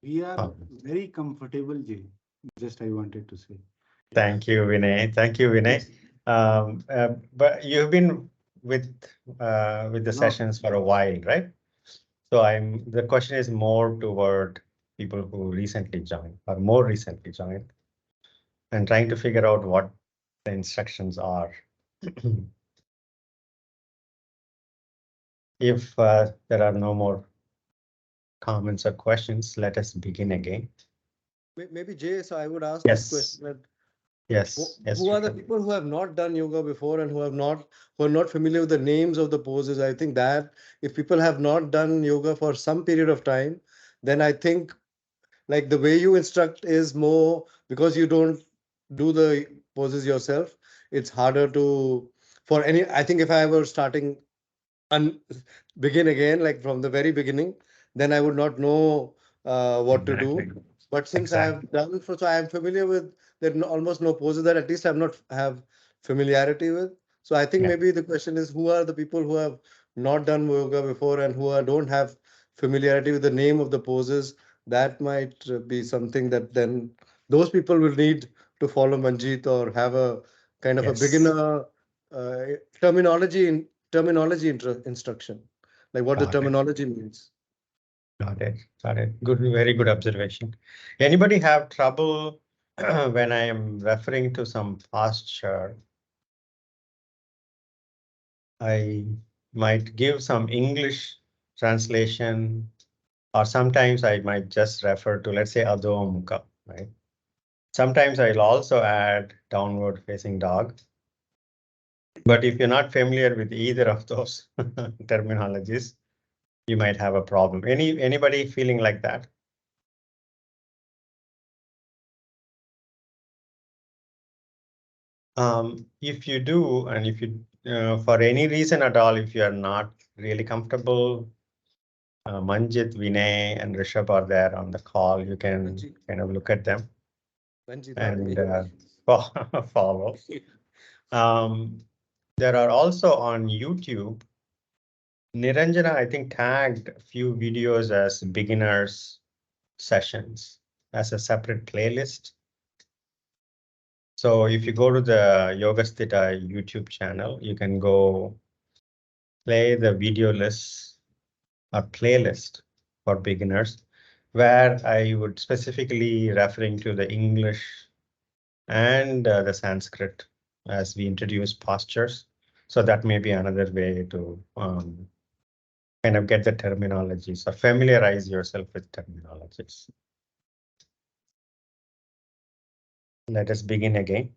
We are Oh, very comfortable, Jay. Just I wanted to say. thank you, Vinay. Thank you, Vinay. Yes. But you've been with with the No. sessions for a while, right? So the question is more toward people who recently joined or more recently joined and trying to figure out what the instructions are. If there are no more comments or questions, let us begin again. Maybe Jay, so I would ask this Yes, question that yes, yes, who are the Shishul. people who have not done yoga before and who are not familiar with the names of the poses? I think that if people have not done yoga for some period of time, then I think like the way you instruct is more because you don't do the poses yourself. It's harder to for any. I think if I were starting and begin again, like from the very beginning, then I would not know what to do. Exactly. But since I Exactly. have done so I am familiar with there are almost no poses that at least I'm not have familiarity with. So I think Yeah. maybe the question is who are the people who have not done yoga before and don't have familiarity with the name of the poses. That might be something that then those people will need to follow Manjeet or have a kind of a Yes. beginner uh, terminology instruction, like what the Got it. terminology means. Got it. Got it. Good. Very good observation. Anybody have trouble when I am referring to some posture? I might give some English translation, or sometimes I might just refer to, let's say, Adho Mukha, right? Sometimes I'll also add downward facing dog. But if you're not familiar with either of those terminologies, you might have a problem. Anybody feeling like that? If you do, and if you, for any reason at all, if you are not really comfortable, Manjit, Vinay, and Rishabh are there on the call. You can Manjeet, kind of look at them not and me. follow. Um, there are also on YouTube. Niranjana, I think, tagged a few videos as beginners sessions as a separate playlist. So if you go to the Yoga Sthita YouTube channel, you can go play the video list or playlist for beginners, where I would specifically referring to the English and the Sanskrit as we introduce postures. So that may be another way to kind of get the terminologies or familiarize yourself with terminologies. Let us begin again.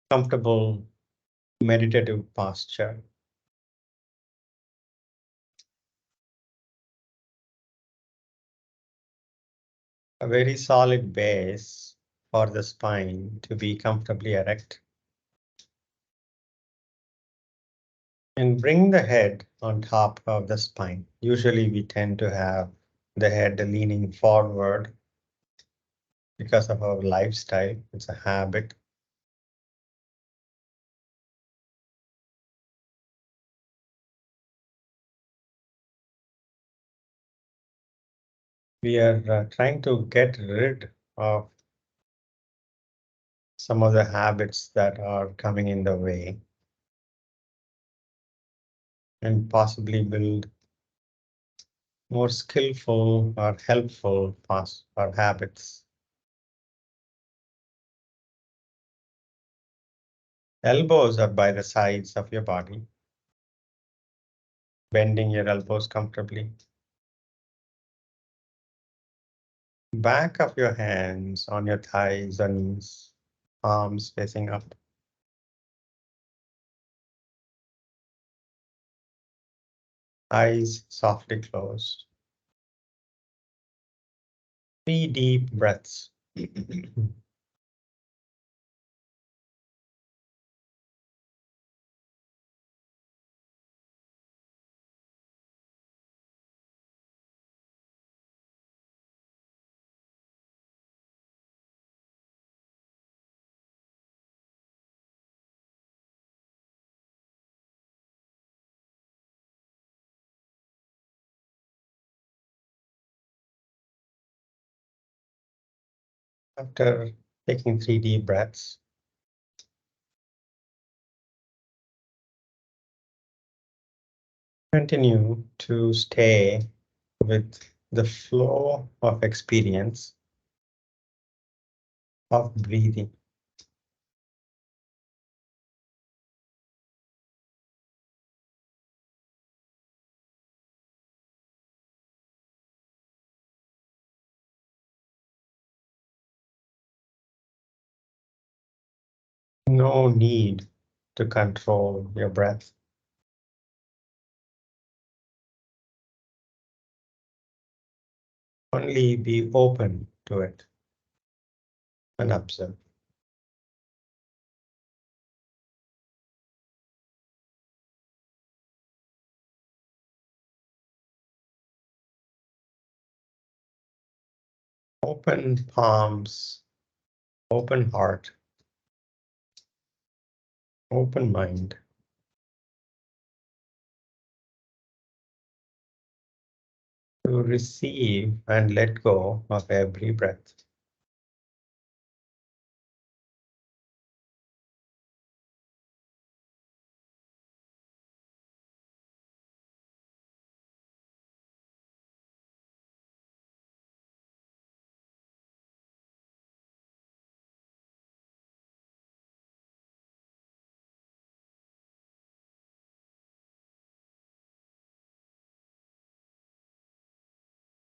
Comfortable meditative posture. A very solid base for the spine to be comfortably erect. And bring the head on top of the spine. Usually we tend to have the head leaning forward because of our lifestyle. It's a habit. We are trying to get rid of some of the habits that are coming in the way and possibly build more skillful or helpful past or habits. Elbows are by the sides of your body, bending your elbows comfortably. Back of your hands on your thighs or knees, palms facing up. Eyes softly closed. 3 deep breaths. After taking 3 deep breaths, continue to stay with the flow of experience of breathing. No need to control your breath. Only be open to it and observe. Open palms, open heart, open mind. To receive and let go of every breath.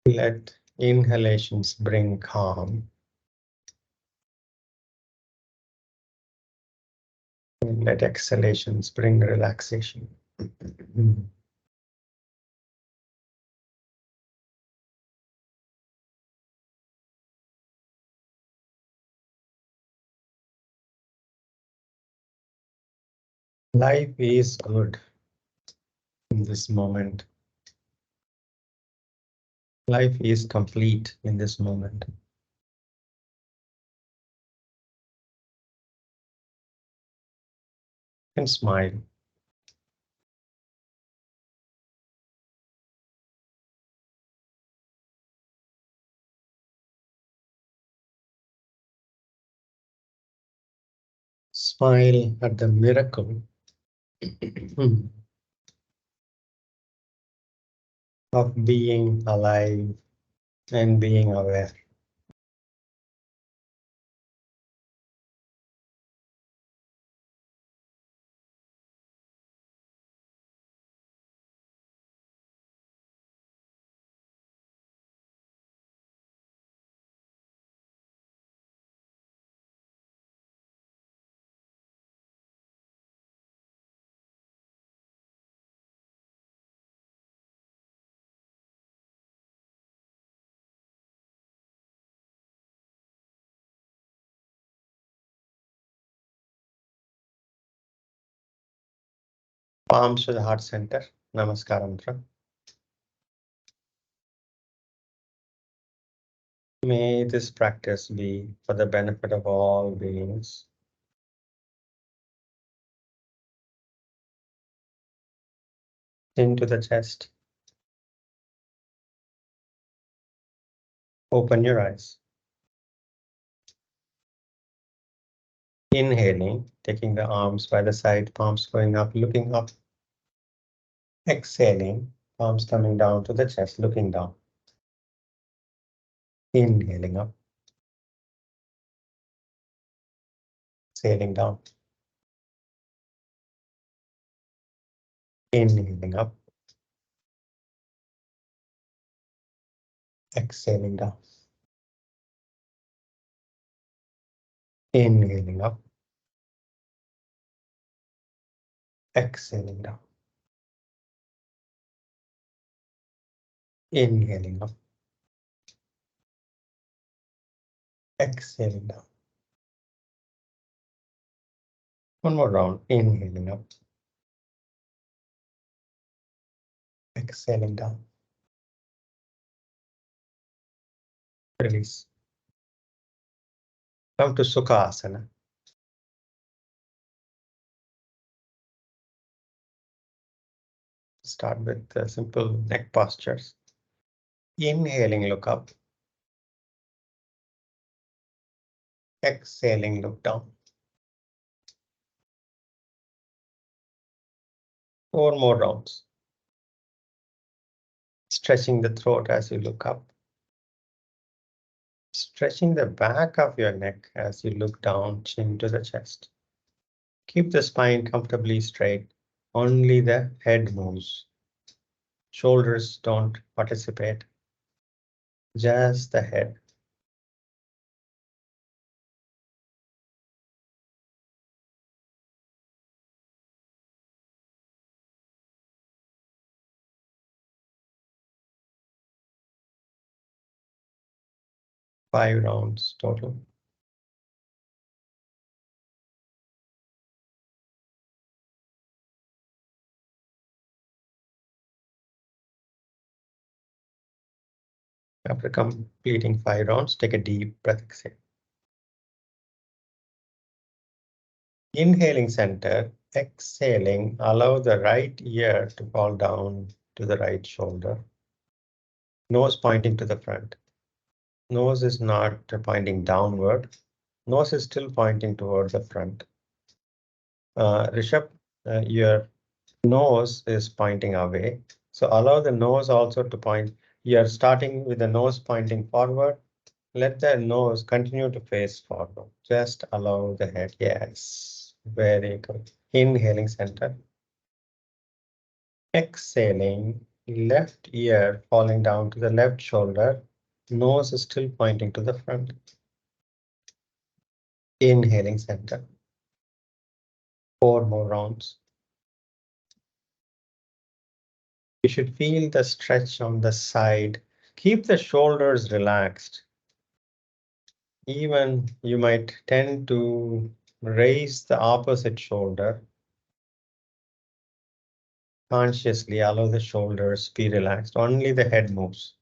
Let inhalations bring calm. And let exhalations bring relaxation. Life is good in this moment. Life is complete in this moment. And smile. Smile at the miracle of being alive and being aware. Palms to the heart center. Namaskaram. May this practice be for the benefit of all beings. Into the chest. Open your eyes. Inhaling, taking the arms by the side, palms going up, looking up. Exhaling, palms coming down to the chest, looking down. Inhaling up. Exhaling down. Inhaling up. Exhaling down. Inhaling up. Exhaling down. Inhaling up. Exhaling down. One more round. Inhaling up. Exhaling down. Release. Come to Sukhasana. Start with simple neck postures. Inhaling, look up. Exhaling, look down. 4 more rounds. Stretching the throat as you look up. Stretching the back of your neck as you look down, chin to the chest. Keep the spine comfortably straight. Only the head moves. Shoulders don't participate. Just the head. Five rounds total. After completing 5 rounds, take a deep breath, exhale. Inhaling center, exhaling, allow the right ear to fall down to the right shoulder. Nose pointing to the front. Nose is not pointing downward. Nose is still pointing toward the front. Rishabh, your nose is pointing away. So allow the nose also to point. You're starting with the nose pointing forward. Let the nose continue to face forward. Just allow the head. Yes, very good. Inhaling center. Exhaling, left ear falling down to the left shoulder. Nose is still pointing to the front. Inhaling center. 4 more rounds. You should feel the stretch on the side. Keep the shoulders relaxed. Even you might tend to raise the opposite shoulder. Consciously allow the shoulders be relaxed. Only the head moves.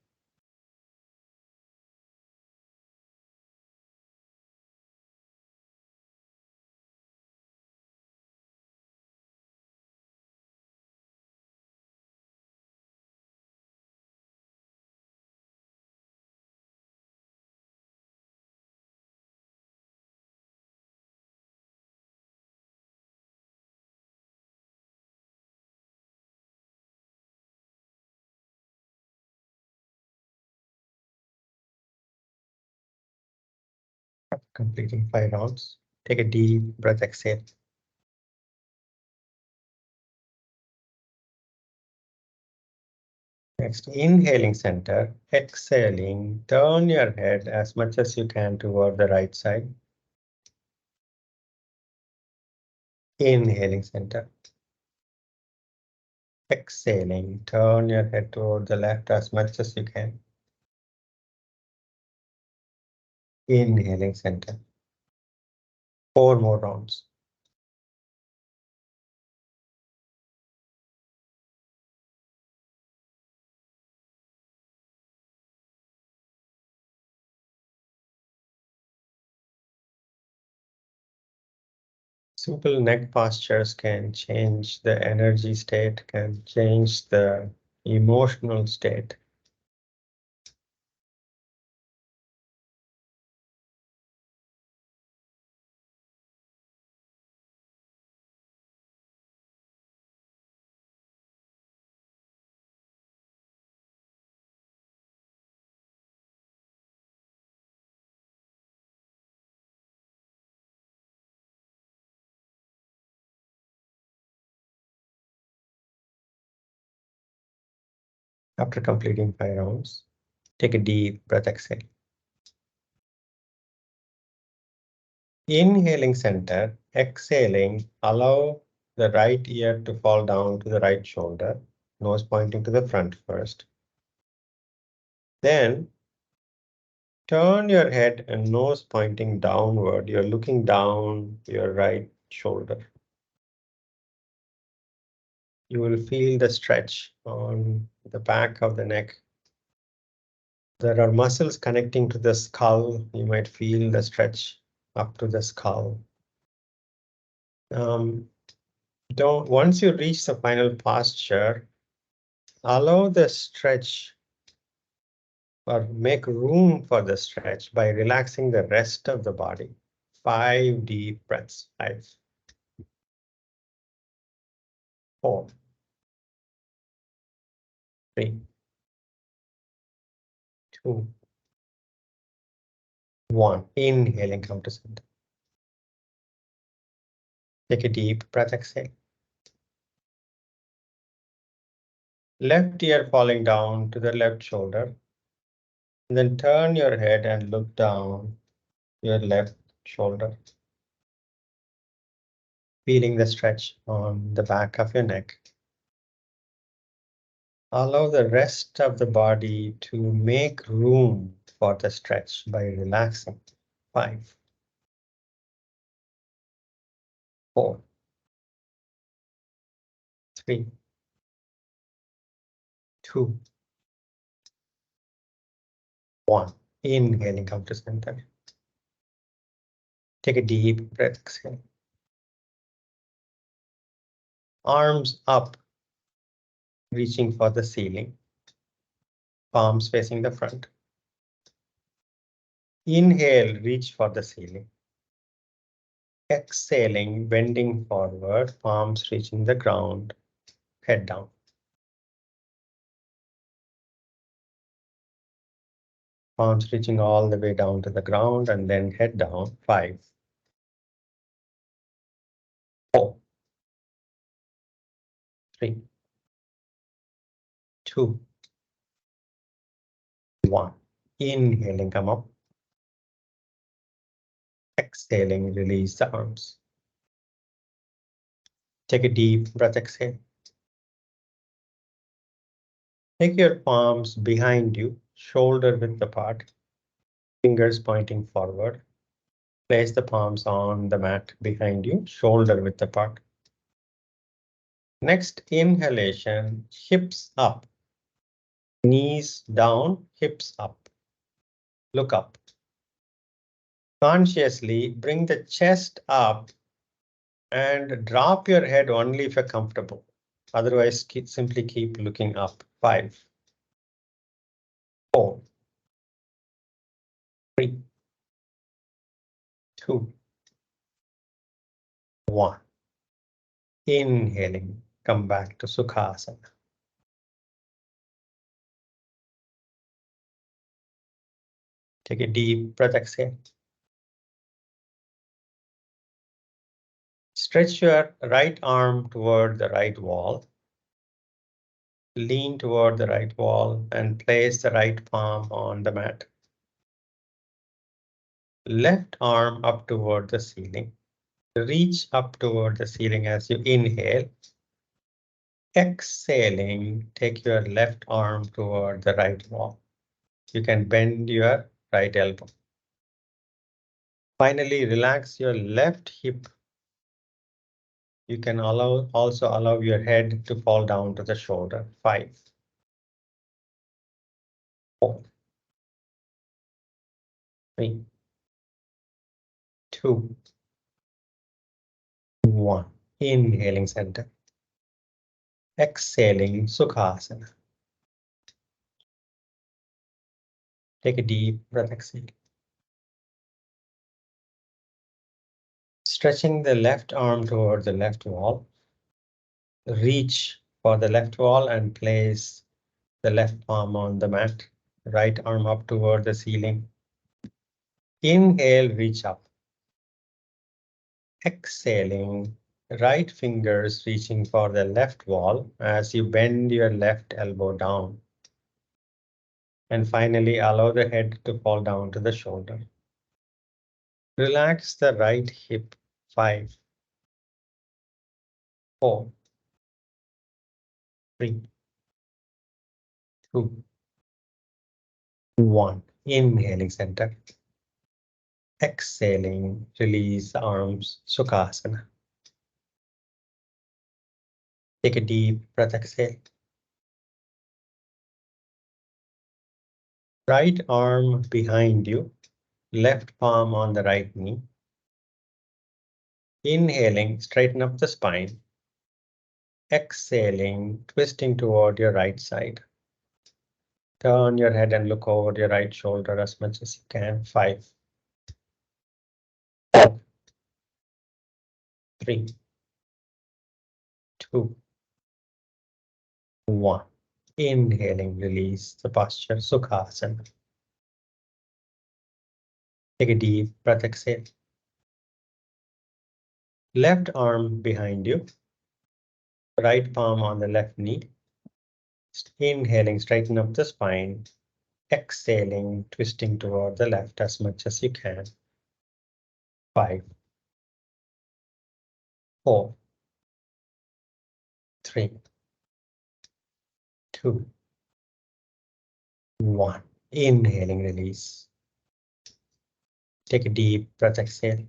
Completing 5 rounds. Take a deep breath, exhale. Next, inhaling center, exhaling, turn your head as much as you can toward the right side. Inhaling center. Exhaling, turn your head toward the left as much as you can. Inhaling center. 4 more rounds. Simple neck postures can change the energy state, can change the emotional state. After completing 5 rounds, take a deep breath, exhale. Inhaling center, exhaling, allow the right ear to fall down to the right shoulder, nose pointing to the front first. Then turn your head and nose pointing downward. You're looking down your right shoulder. You will feel the stretch on the back of the neck. There are muscles connecting to the skull. You might feel the stretch up to the skull. Once you reach the final posture, allow the stretch or make room for the stretch by relaxing the rest of the body. 5 deep breaths. 5, 4, 3, 2, 1. Inhaling, come to center. Take a deep breath, exhale. Left ear falling down to the left shoulder. And then turn your head and look down your left shoulder. Feeling the stretch on the back of your neck. Allow the rest of the body to make room for the stretch by relaxing. 5, 4, 3, 2, 1. Inhaling, come to center. Take a deep breath, exhale. Arms up, reaching for the ceiling. Palms facing the front. Inhale, reach for the ceiling. Exhaling, bending forward, palms reaching the ground, head down. Palms reaching all the way down to the ground and then head down. 5, 4, 3, 2, 1. Inhaling, come up. Exhaling, release the arms. Take a deep breath, exhale. Take your palms behind you, shoulder width apart, fingers pointing forward. Place the palms on the mat behind you, shoulder width apart. Next inhalation, hips up, knees down, hips up. Look up. Consciously bring the chest up and drop your head only if you're comfortable. Otherwise, simply keep looking up. 5, 4, 3, 2, 1. Inhaling, come back to Sukhasana. Take a deep breath, exhale. Stretch your right arm toward the right wall. Lean toward the right wall and place the right palm on the mat. Left arm up toward the ceiling. Reach up toward the ceiling as you inhale. Exhaling, take your left arm toward the right wall. You can bend your right elbow. Finally, relax your left hip. You can also allow your head to fall down to the shoulder. 5, 4, 3, 2, 1. Inhaling center. Exhaling Sukhasana. Take a deep breath, exhale. Stretching the left arm toward the left wall. Reach for the left wall and place the left palm on the mat. Right arm up toward the ceiling. Inhale, reach up. Exhaling, right fingers reaching for the left wall as you bend your left elbow down. And finally, allow the head to fall down to the shoulder. Relax the right hip. 5, 4, 3, 2, 1. Inhaling center. Exhaling, release the arms, Sukhasana. Take a deep breath, exhale. Right arm behind you, left palm on the right knee. Inhaling, straighten up the spine. Exhaling, twisting toward your right side. Turn your head and look over your right shoulder as much as you can. 5, 4, 3, 2, 1. Inhaling, release the posture, Sukhasana. Take a deep breath, exhale. Left arm behind you, right palm on the left knee. Inhaling, straighten up the spine. Exhaling, twisting toward the left as much as you can. 5, 4, 3, 2, 1. Inhaling, release. Take a deep breath, exhale.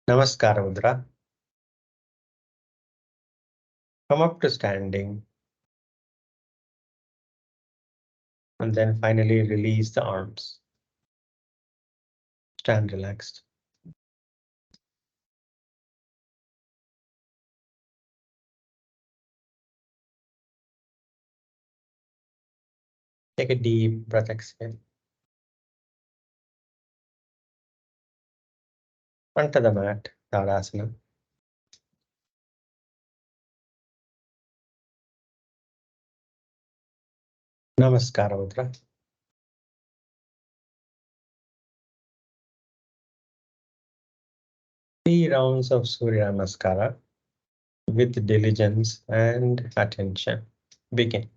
Namaskara Mudra. Come up to standing. And then finally release the arms. Stand relaxed. Take a deep breath, exhale. Onto the mat, Tadasana. Namaskara Mudra. 3 rounds of Surya Namaskara with diligence and attention. Begin.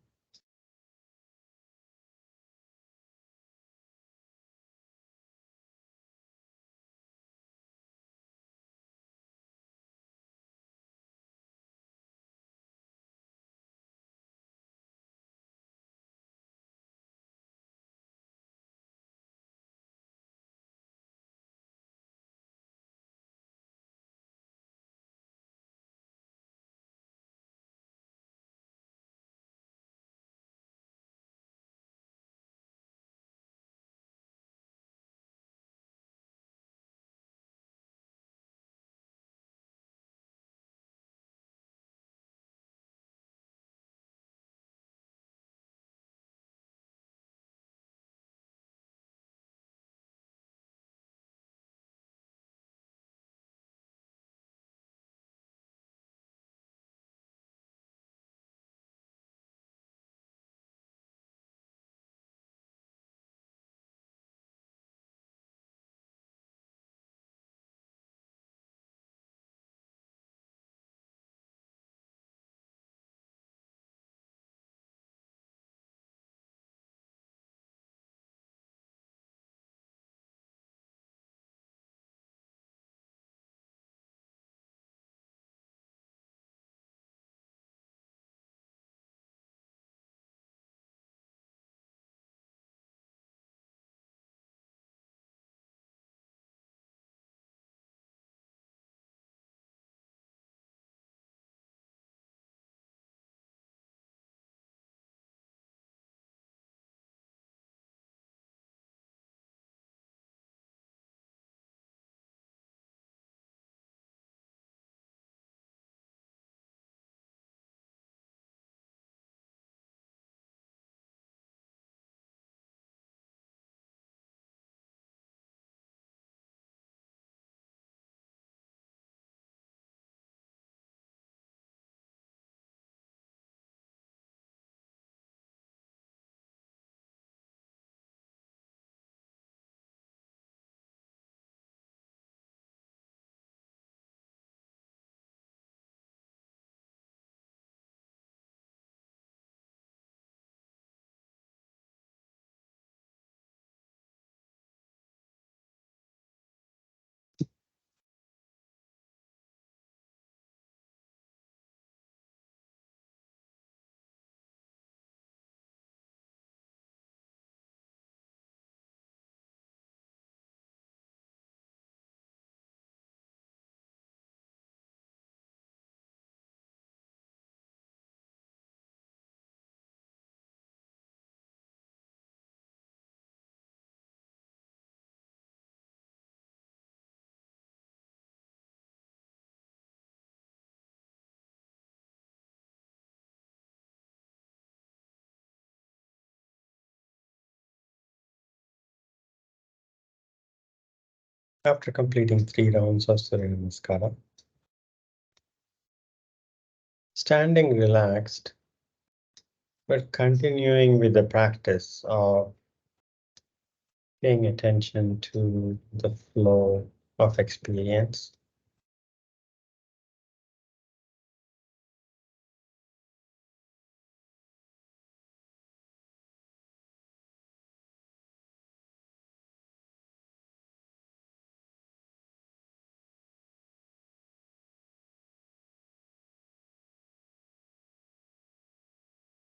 After completing 3 rounds of Surya Namaskara, standing relaxed, but continuing with the practice of paying attention to the flow of experience.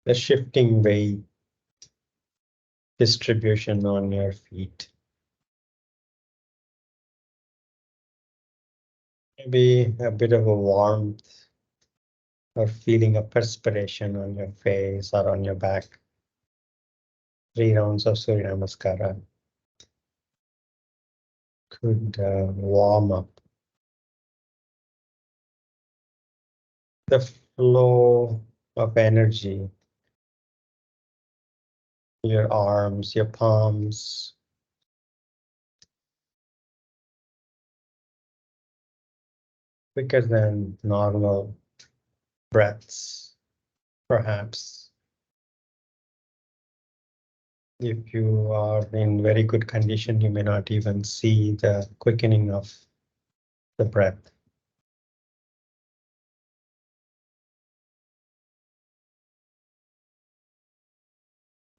The shifting weight distribution on your feet. Maybe a bit of a warmth or feeling of perspiration on your face or on your back. 3 rounds of Surya Namaskara could warm up the flow of energy, your arms, your palms, quicker than normal breaths, perhaps. If you are in very good condition, you may not even see the quickening of the breath.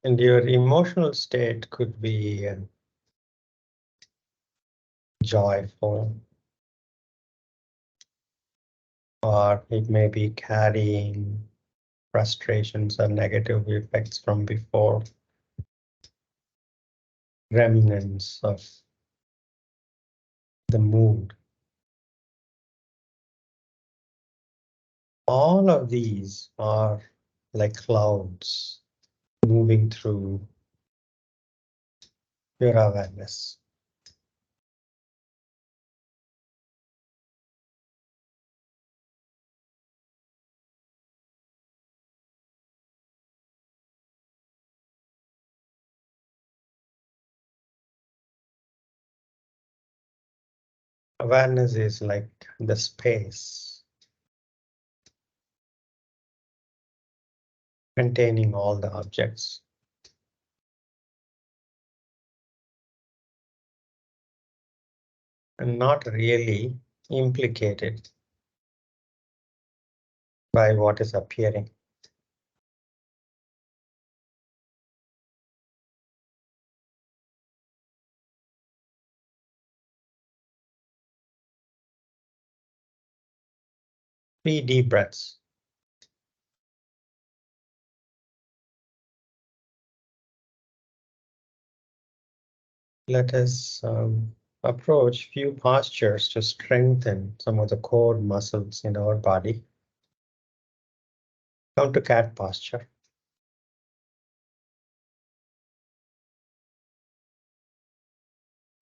And your emotional state could be joyful, or it may be carrying frustrations or negative effects from before, remnants of the mood. All of these are like clouds moving through your awareness. Awareness is like the space containing all the objects. And not really implicated by what is appearing. Three deep breaths. Let us approach few postures to strengthen some of the core muscles in our body. Come to cat posture.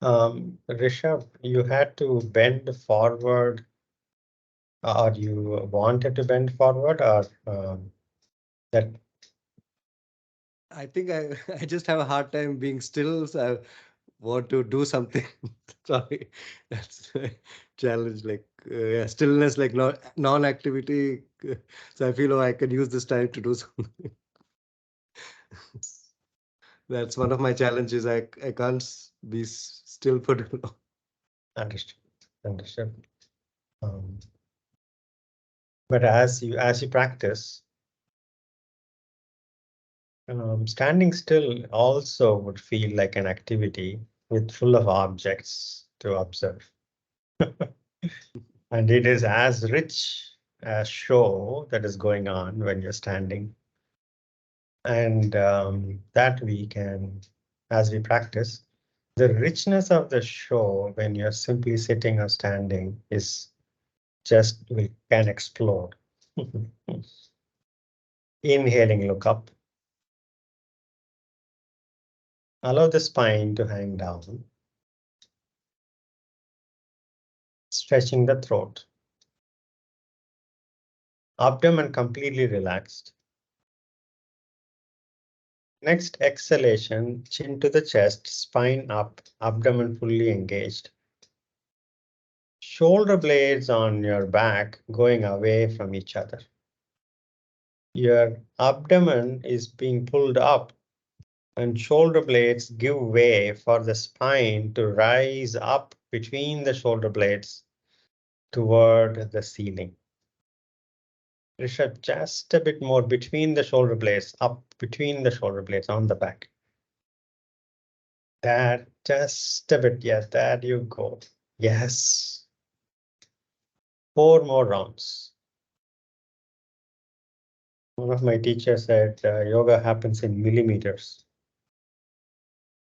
Rishabh, you had to bend forward, or you wanted to bend forward, or that? I think I just have a hard time being still, so I want to do something. Sorry, that's my challenge. Like yeah, stillness, like non-activity. So I feel I can use this time to do something. That's one of my challenges. I can't be still for too long. Understood. Understood. But as you practice, standing still also would feel like an activity with full of objects to observe. And it is as rich a show that is going on when you're standing. And that we can, as we practice, the richness of the show when you're simply sitting or standing is just, we can explode. Inhaling, look up. Allow the spine to hang down. Stretching the throat. Abdomen completely relaxed. Next exhalation, chin to the chest, spine up, abdomen fully engaged. Shoulder blades on your back going away from each other. Your abdomen is being pulled up and shoulder blades give way for the spine to rise up between the shoulder blades toward the ceiling. Rishabh, just a bit more between the shoulder blades, up between the shoulder blades on the back. That, just a bit, yes, there you go. Yes. 4 more rounds. One of my teachers said yoga happens in millimeters.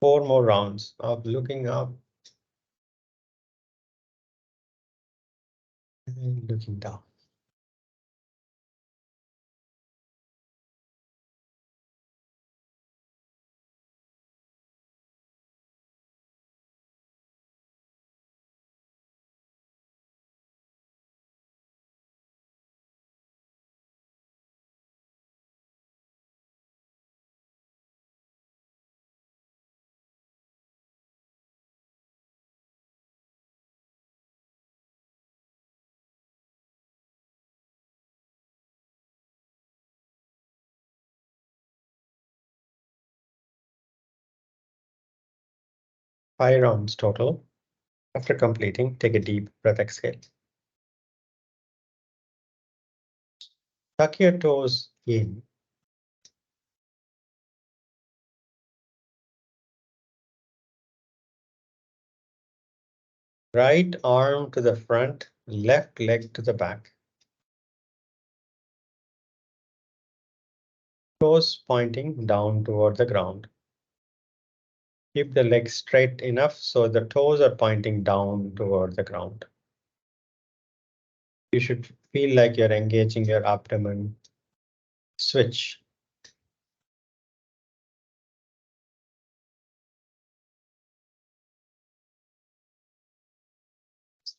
4 more rounds of looking up and looking down. Five rounds total. After completing, take a deep breath, exhale. Tuck your toes in. Right arm to the front, left leg to the back. Toes pointing down toward the ground. Keep the legs straight enough so the toes are pointing down toward the ground. You should feel like you're engaging your abdomen. Switch.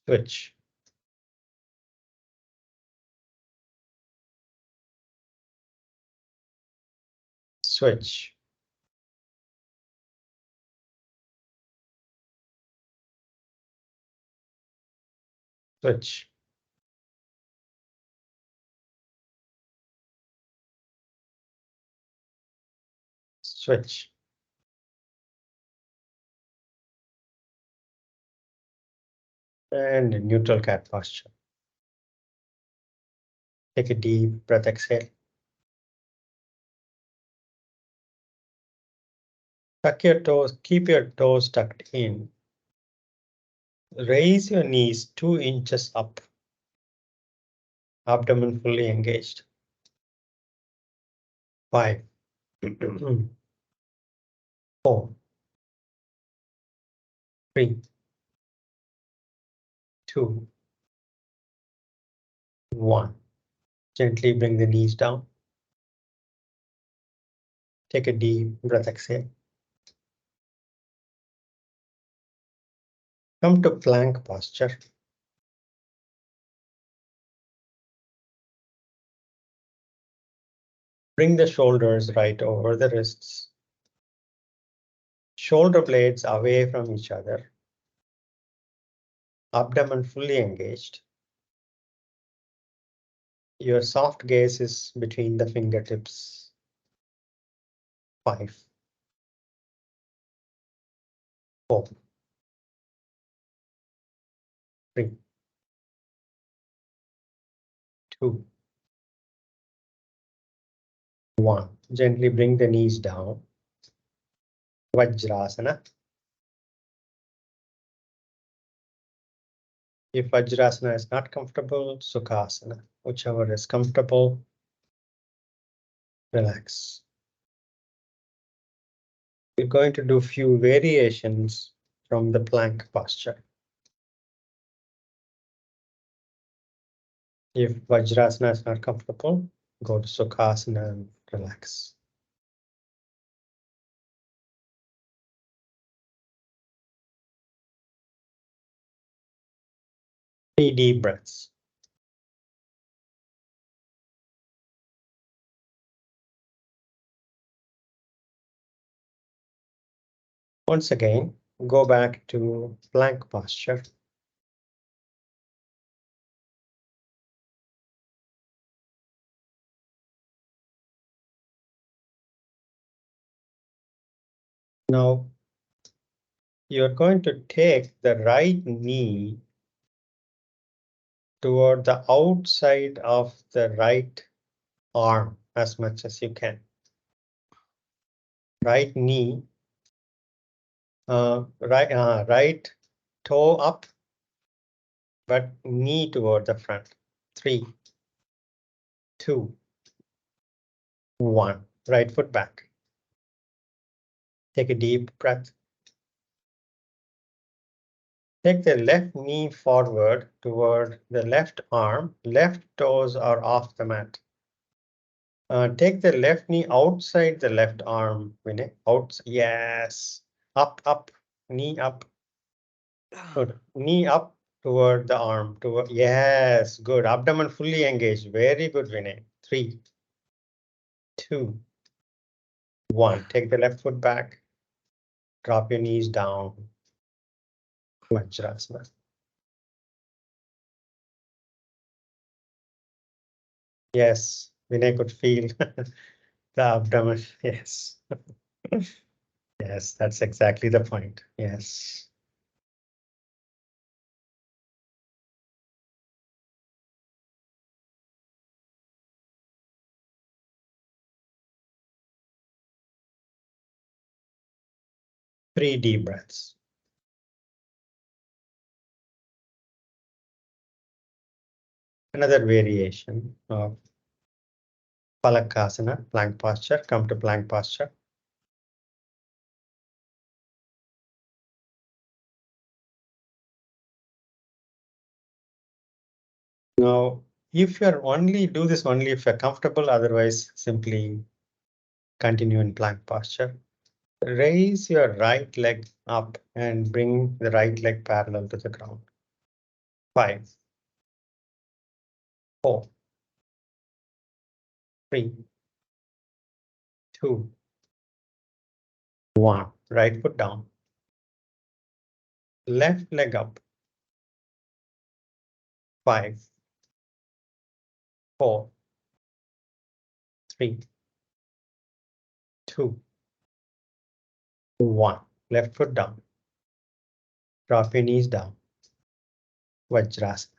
Switch. Switch. Switch. Switch. And neutral cat posture. Take a deep breath, exhale. Tuck your toes, keep your toes tucked in. Raise your knees 2 inches up. Abdomen fully engaged. 5, 4, 3, 2, 1. Gently bring the knees down. Take a deep breath, exhale. Come to plank posture. Bring the shoulders right over the wrists. Shoulder blades away from each other. Abdomen fully engaged. Your soft gaze is between the fingertips. 5, 4, 3, 2, 1. Gently bring the knees down. Vajrasana. If Vajrasana is not comfortable, Sukhasana. Whichever is comfortable, relax. We're going to do few variations from the plank posture. If Vajrasana is not comfortable, go to Sukhasana and relax. 3 deep breaths. Once again, go back to plank posture. Now, you're going to take the right knee toward the outside of the right arm as much as you can. Right knee, right toe up, but knee toward the front. 3, 2, 1. Right foot back. Take a deep breath. Take the left knee forward toward the left arm. Left toes are off the mat. Take the left knee outside the left arm, Vinay. Out, yes. Up, knee up. Good. Knee up toward the arm. Toward, yes, good. Abdomen fully engaged. Very good, Vinay. 3, 2, 1. Take the left foot back. Drop your knees down. Marjariasana. Yes, Vinay could feel the abdomen. Yes. Yes, that's exactly the point. Yes. Three deep breaths. Another variation of Phalakasana, plank posture. Come to plank posture. Now, if you're only do this only if you're comfortable, otherwise simply continue in plank posture. Raise your right leg up and bring the right leg parallel to the ground. 5, 4, 3, 2, 1. Right foot down. Left leg up. 5, 4, 3, 2, 1. Left foot down. Drop your knees down. Vajrasana.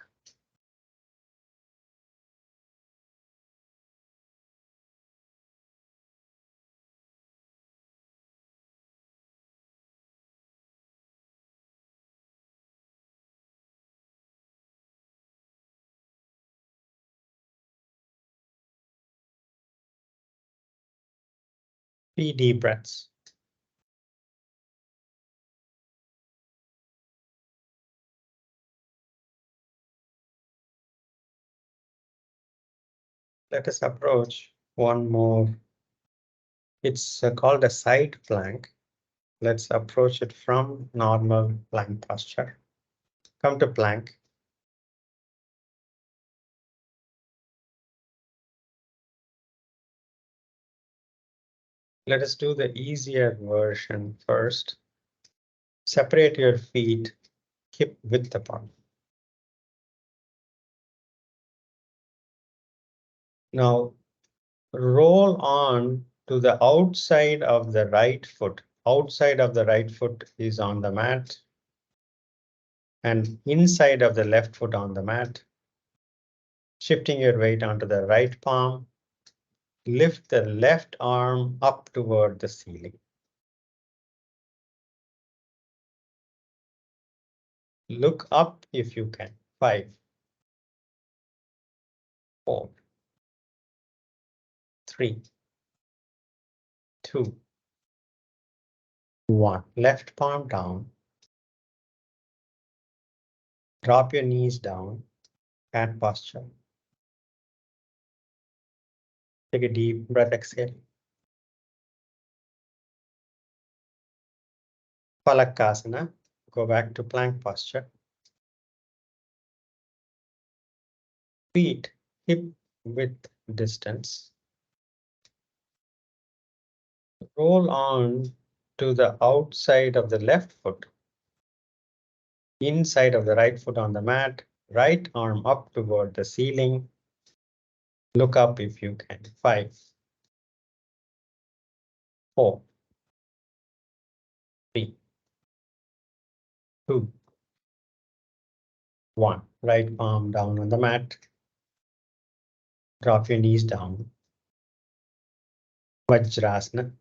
Three deep breaths. Let us approach one more. It's called a side plank. Let's approach it from normal plank posture. Come to plank. Let us do the easier version first. Separate your feet hip width apart. Now roll on to the outside of the right foot. Outside of the right foot is on the mat, and inside of the left foot on the mat. Shifting your weight onto the right palm. Lift the left arm up toward the ceiling. Look up if you can. 5, 4, 3, 2, 1. Left palm down. Drop your knees down. Cat posture. Take a deep breath, exhale. Phalakasana. Go back to plank posture. Feet hip width distance. Roll on to the outside of the left foot. Inside of the right foot on the mat. Right arm up toward the ceiling. Look up if you can. 5, 4, 2, 1. Right palm down on the mat. Drop your knees down. Vajrasana.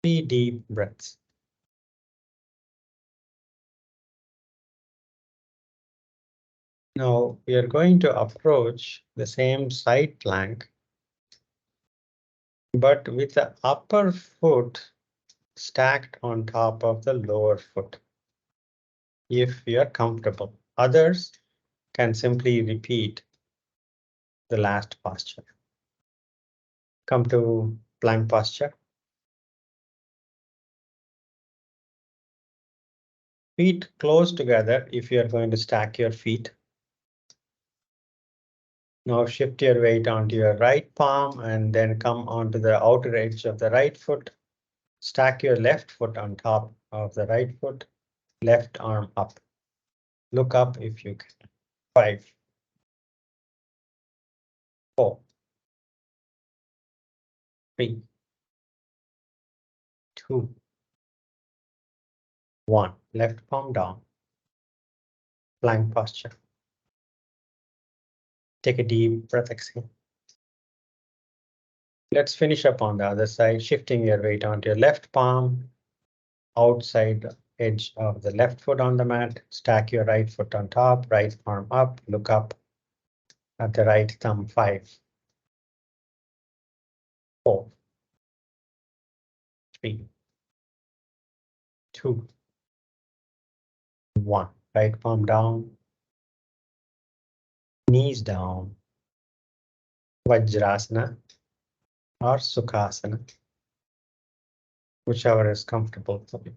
Three deep breaths. Now we are going to approach the same side plank, but with the upper foot stacked on top of the lower foot. If you are comfortable, others can simply repeat the last posture. Come to plank posture. Feet close together if you are going to stack your feet. Now shift your weight onto your right palm and then come onto the outer edge of the right foot. Stack your left foot on top of the right foot, left arm up. Look up if you can. 5, 4, 3, 2, 1. Left palm down. Plank posture. Take a deep breath, exhale. Let's finish up on the other side, shifting your weight onto your left palm, outside edge of the left foot on the mat. Stack your right foot on top, right arm up, look up at the right thumb. 5, 4, 3, 2, 1. Right palm down, knees down, Vajrasana or Sukhasana, whichever is comfortable for you.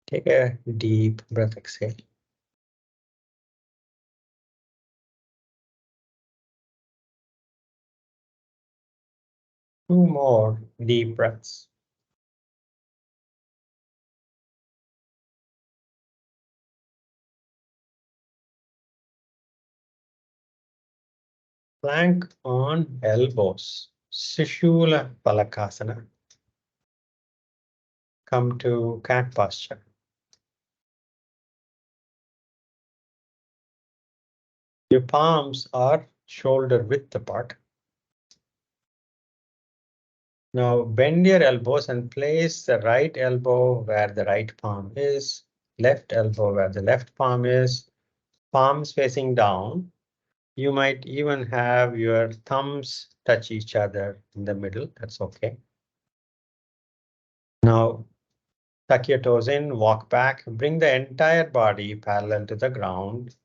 Take a deep breath, exhale. Two more deep breaths. Plank on elbows, Shishulaphalaskana. Come to cat posture. Your palms are shoulder width apart. Now bend your elbows and place the right elbow where the right palm is, left elbow where the left palm is, palms facing down. You might even have your thumbs touch each other in the middle. That's okay. Now tuck your toes in, walk back, bring the entire body parallel to the ground.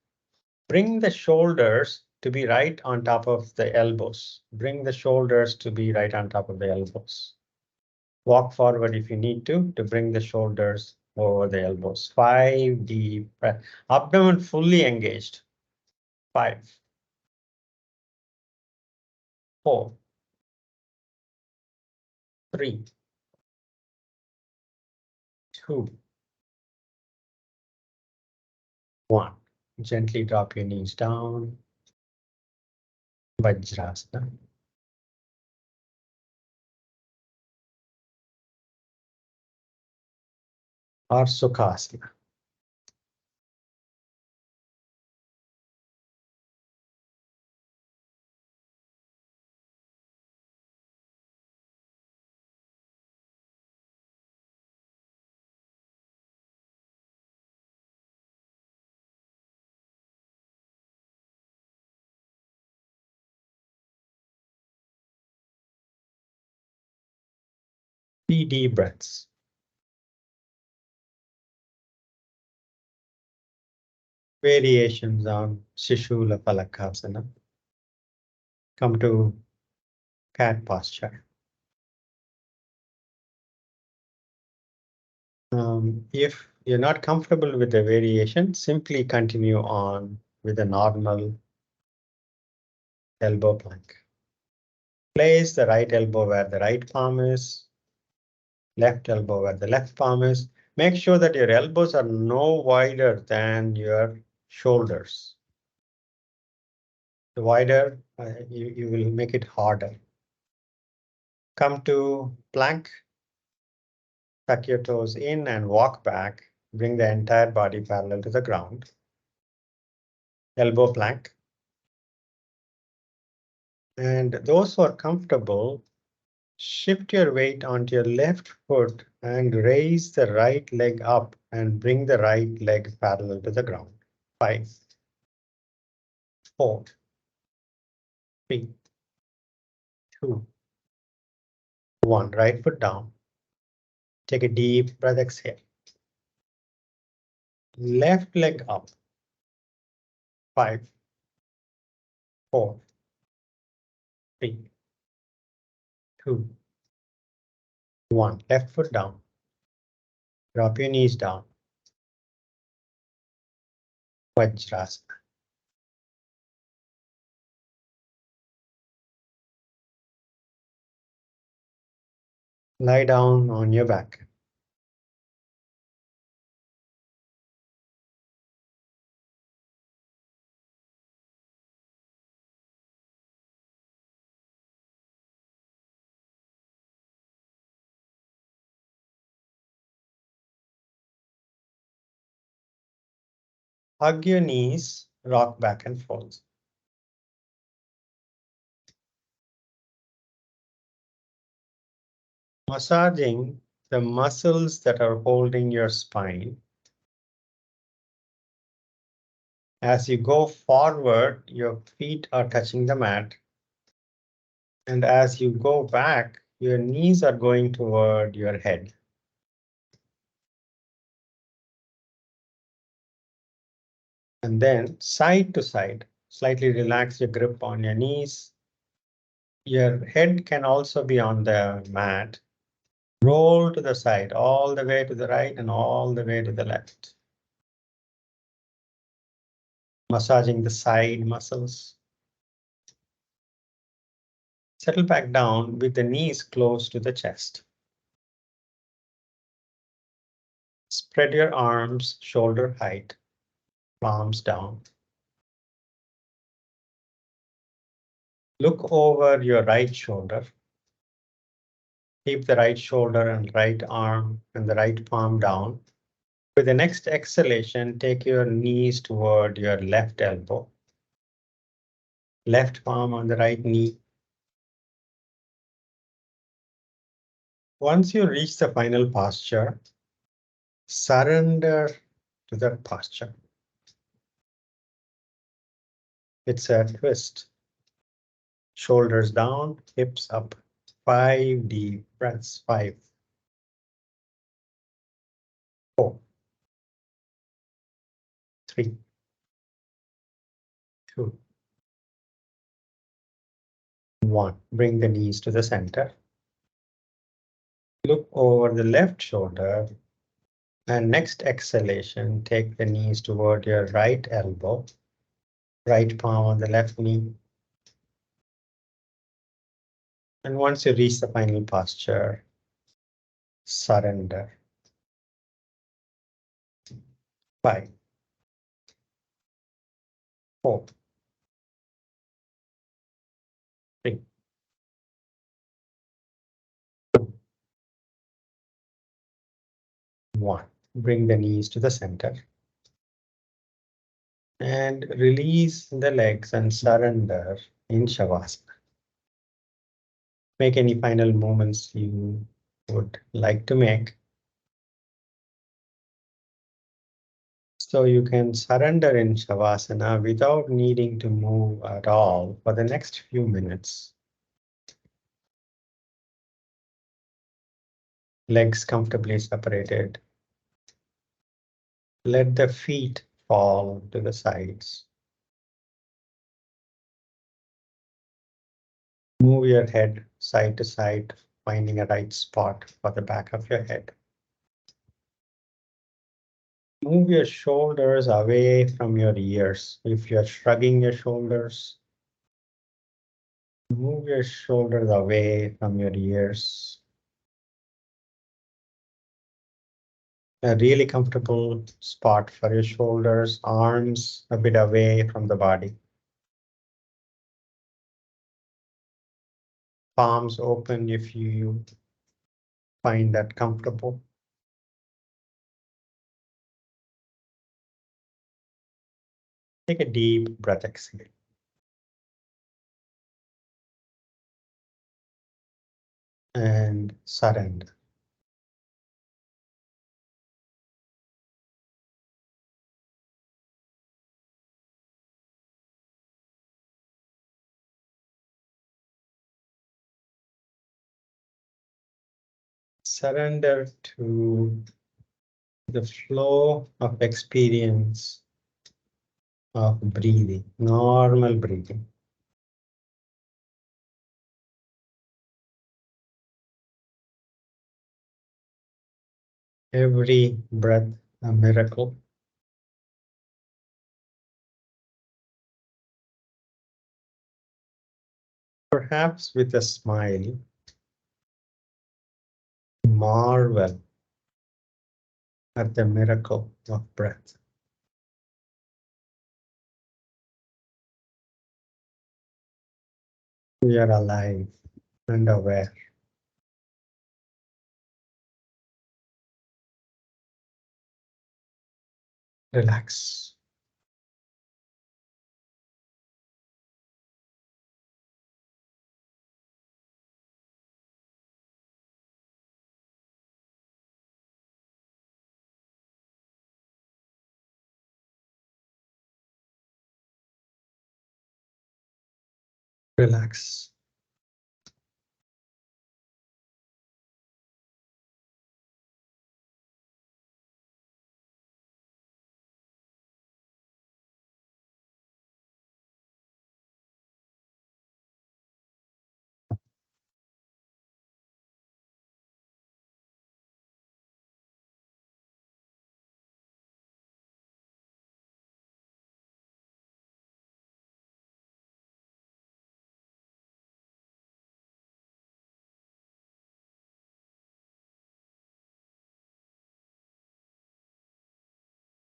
Bring the shoulders to be right on top of the elbows. Bring the shoulders to be right on top of the elbows. Walk forward if you need to bring the shoulders over the elbows. 5 deep breaths. Abdomen fully engaged. 5, 4, 3, 2, 1. Gently drop your knees down. Vajrasana. Or Sukhasana. Three deep breaths. variations on Shishulaphalaskana. Come to cat posture. If you're not comfortable with the variation, simply continue on with a normal elbow plank. Place the right elbow where the right palm is, left elbow where the left palm is. Make sure that your elbows are no wider than your shoulders. The wider, you will make it harder. Come to plank. Tuck your toes in and walk back. Bring the entire body parallel to the ground. Elbow plank. And those who are comfortable, shift your weight onto your left foot and raise the right leg up and bring the right leg parallel to the ground. 5, 4, 3, 2, 1. Right foot down. Take a deep breath, exhale. Left leg up. 5, 4, 3, 2, 1. Left foot down. Drop your knees down. Vajrasana. Lie down on your back. Hug your knees, rock back and forth. Massaging the muscles that are holding your spine. As you go forward, your feet are touching the mat. And as you go back, your knees are going toward your head. And then side to side, slightly relax your grip on your knees. Your head can also be on the mat. Roll to the side, all the way to the right and all the way to the left. Massaging the side muscles. Settle back down with the knees close to the chest. Spread your arms shoulder height, palms down. Look over your right shoulder. Keep the right shoulder and right arm and the right palm down. With the next exhalation, take your knees toward your left elbow. Left palm on the right knee. Once you reach the final posture, surrender to that posture. It's a twist. Shoulders down, hips up. 5 deep breaths. 5, 4, 3, 2, 1. Bring the knees to the center. Look over the left shoulder. And next exhalation, take the knees toward your right elbow. Right palm on the left knee. And once you reach the final posture, surrender. 5, 4, 3, 2, 1. Bring the knees to the center. And release the legs and surrender in Shavasana. Make any final movements you would like to make. So you can surrender in Shavasana without needing to move at all for the next few minutes. Legs comfortably separated. Let the feet fall to the sides. Move your head side to side, finding a right spot for the back of your head. Move your shoulders away from your ears. If you're shrugging your shoulders, move your shoulders away from your ears. A really comfortable spot for your shoulders, arms a bit away from the body. Palms open if you find that comfortable. Take a deep breath, exhale. And surrender. Surrender to the flow of experience of breathing, normal breathing. Every breath a miracle. Perhaps with a smile, marvel at the miracle of breath. We are alive and aware. Relax. Relax.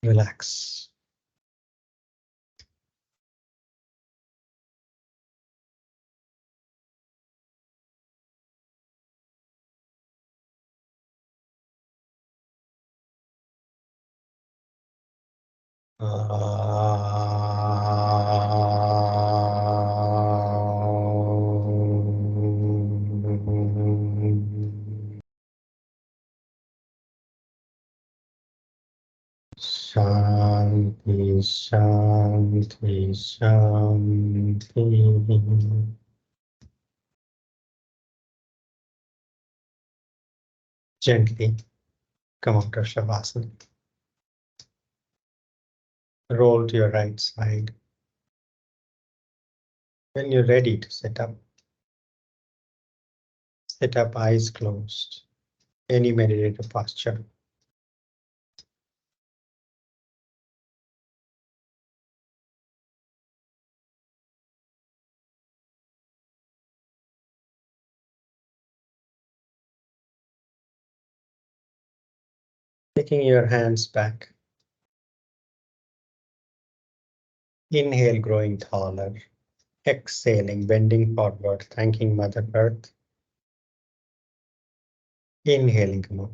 Relax. Shanti, Shanti, Shanti. Gently come up to Shavasana. Roll to your right side. When you're ready to sit up eyes closed. Any meditative posture. Taking your hands back. Inhale, growing taller. Exhaling, bending forward, thanking Mother Earth. Inhaling, come up.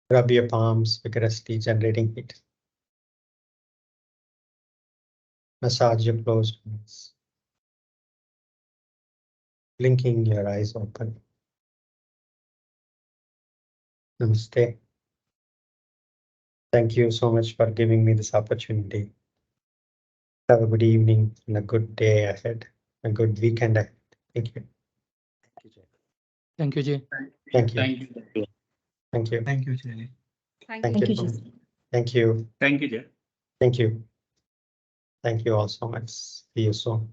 Rub your palms vigorously, generating heat. Massage your closed eyes. Blinking your eyes open. Namaste. Thank you so much for giving me this opportunity. Have a good evening and a good day ahead, a good weekend ahead. Thank you. Thank you, Jay. Thank you. Thank you. Thank you. Thank you, Jay. Thank you. Jay. Thank you. Thank you, Jay. Thank you. Thank you all so much. See you soon.